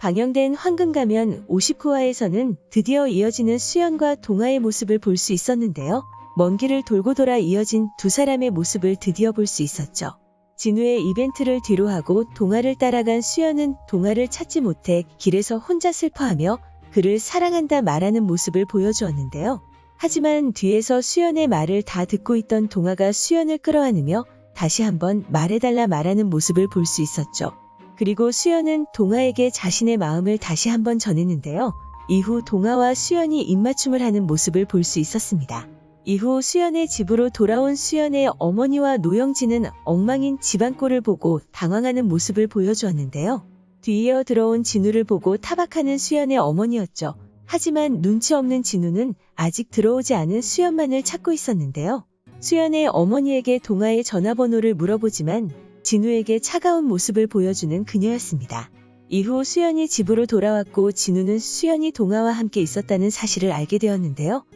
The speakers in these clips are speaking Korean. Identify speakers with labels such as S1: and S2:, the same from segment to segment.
S1: 방영된 황금가면 59화에서는 드디어 이어지는 수연과 동아의 모습을 볼 수 있었는데요. 먼 길을 돌고 돌아 이어진 두 사람의 모습을 드디어 볼 수 있었죠. 진우의 이벤트를 뒤로하고 동아를 따라간 수연은 동아를 찾지 못해 길에서 혼자 슬퍼하며 그를 사랑한다 말하는 모습을 보여주었는데요. 하지만 뒤에서 수연의 말을 다 듣고 있던 동아가 수연을 끌어안으며 다시 한번 말해달라 말하는 모습을 볼 수 있었죠. 그리고 수연은 동아에게 자신의 마음을 다시 한번 전했는데요. 이후 동아와 수연이 입맞춤을 하는 모습을 볼 수 있었습니다. 이후 수연의 집으로 돌아온 수연의 어머니와 노영진은 엉망인 집안꼴을 보고 당황하는 모습을 보여주었는데요. 뒤이어 들어온 진우를 보고 타박하는 수연의 어머니였죠. 하지만 눈치 없는 진우는 아직 들어오지 않은 수연만을 찾고 있었는데요. 수연의 어머니에게 동아의 전화번호를 물어보지만 진우에게 차가운 모습을 보여주는 그녀였습니다. 이후 수연이 집으로 돌아왔고 진우는 수연이 동아와 함께 있었다는 사실을 알게 되었는데요.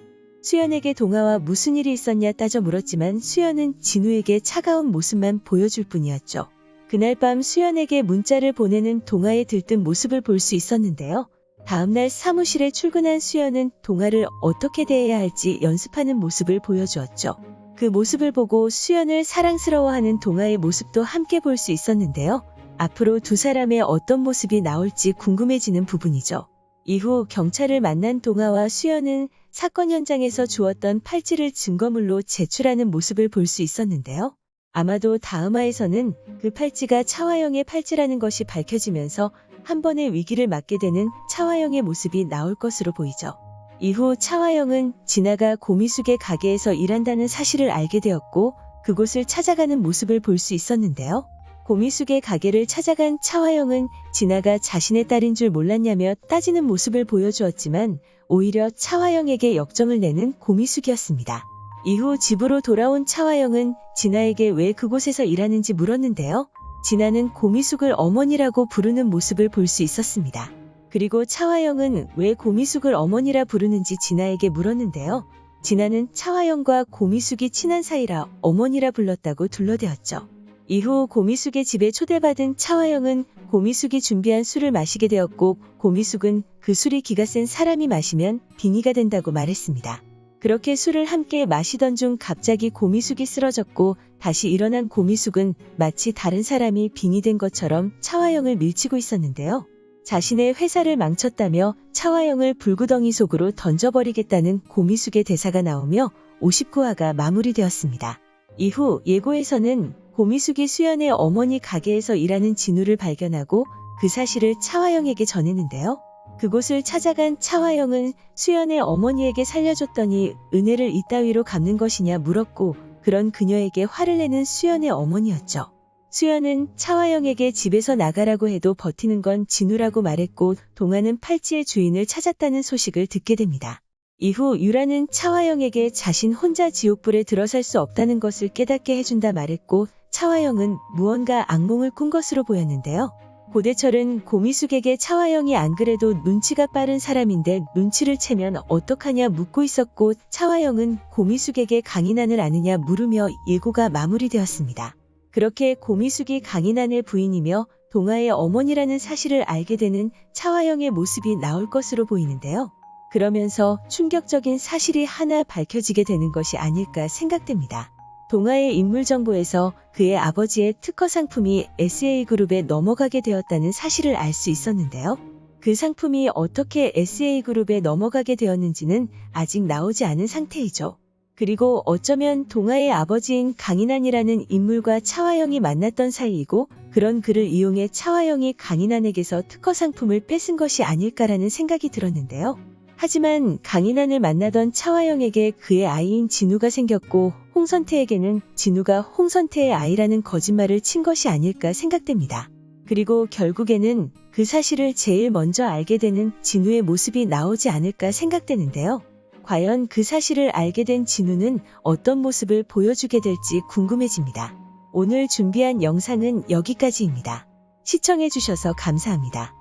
S1: 수연에게 동아와 무슨 일이 있었냐 따져 물었지만 수연은 진우에게 차가운 모습만 보여줄 뿐이었죠. 그날 밤 수연에게 문자를 보내는 동아의 들뜬 모습을 볼 수 있었는데요. 다음날 사무실에 출근한 수연은 동아를 어떻게 대해야 할지 연습하는 모습을 보여주었죠. 그 모습을 보고 수연을 사랑스러워하는 동아의 모습도 함께 볼 수 있었는데요. 앞으로 두 사람의 어떤 모습이 나올지 궁금해지는 부분이죠. 이후 경찰을 만난 동아와 수연은 사건 현장에서 주웠던 팔찌를 증거물로 제출하는 모습을 볼 수 있었는데요. 아마도 다음 화에서는 그 팔찌가 차화영의 팔찌라는 것이 밝혀지면서 한 번의 위기를 맞게 되는 차화영의 모습이 나올 것으로 보이죠. 이후 차화영은 진아가 고미숙의 가게에서 일한다는 사실을 알게 되었고 그곳을 찾아가는 모습을 볼 수 있었는데요. 고미숙의 가게를 찾아간 차화영은 진아가 자신의 딸인 줄 몰랐냐며 따지는 모습을 보여주었지만 오히려 차화영에게 역정을 내는 고미숙이었습니다. 이후 집으로 돌아온 차화영은 진아에게 왜 그곳에서 일하는지 물었는데요. 진아는 고미숙을 어머니라고 부르는 모습을 볼 수 있었습니다. 그리고 차화영은 왜 고미숙을 어머니라 부르는지 진아에게 물었는데요. 진아는 차화영과 고미숙이 친한 사이라 어머니라 불렀다고 둘러대었죠. 이후 고미숙의 집에 초대받은 차화영은 고미숙이 준비한 술을 마시게 되었고 고미숙은 그 술이 기가 센 사람이 마시면 빙의가 된다고 말했습니다. 그렇게 술을 함께 마시던 중 갑자기 고미숙이 쓰러졌고 다시 일어난 고미숙은 마치 다른 사람이 빙의된 것처럼 차화영을 밀치고 있었는데요. 자신의 회사를 망쳤다며 차화영을 불구덩이 속으로 던져버리겠다는 고미숙의 대사가 나오며 59화가 마무리되었습니다. 이후 예고에서는 고미숙이 수연의 어머니 가게에서 일하는 진우를 발견하고 그 사실을 차화영에게 전했는데요. 그곳을 찾아간 차화영은 수연의 어머니에게 살려줬더니 은혜를 이따위로 갚는 것이냐 물었고 그런 그녀에게 화를 내는 수연의 어머니였죠. 수연은 차화영에게 집에서 나가라고 해도 버티는 건 진우라고 말했고 동아는 팔찌의 주인을 찾았다는 소식을 듣게 됩니다. 이후 유라는 차화영에게 자신 혼자 지옥불에 들어설 수 없다는 것을 깨닫게 해준다 말했고 차화영은 무언가 악몽을 꾼 것으로 보였는데요. 고대철은 고미숙에게 차화영이 안 그래도 눈치가 빠른 사람인데 눈치를 채면 어떡하냐 묻고 있었고 차화영은 고미숙에게 강인한을 아느냐 물으며 예고가 마무리되었습니다. 그렇게 고미숙이 강인한의 부인이며 동아의 어머니라는 사실을 알게 되는 차화영의 모습이 나올 것으로 보이는데요. 그러면서 충격적인 사실이 하나 밝혀지게 되는 것이 아닐까 생각됩니다. 동아의 인물 정보에서 그의 아버지의 특허 상품이 SA그룹에 넘어가게 되었다는 사실을 알 수 있었는데요. 그 상품이 어떻게 SA그룹에 넘어가게 되었는지는 아직 나오지 않은 상태이죠. 그리고 어쩌면 동아의 아버지인 강인한이라는 인물과 차화영이 만났던 사이이고 그런 그를 이용해 차화영이 강인한에게서 특허 상품을 뺏은 것이 아닐까라는 생각이 들었는데요. 하지만 강인한을 만나던 차화영에게 그의 아이인 진우가 생겼고 홍선태에게는 진우가 홍선태의 아이라는 거짓말을 친 것이 아닐까 생각됩니다. 그리고 결국에는 그 사실을 제일 먼저 알게 되는 진우의 모습이 나오지 않을까 생각되는데요. 과연 그 사실을 알게 된 진우는 어떤 모습을 보여주게 될지 궁금해집니다. 오늘 준비한 영상은 여기까지입니다. 시청해주셔서 감사합니다.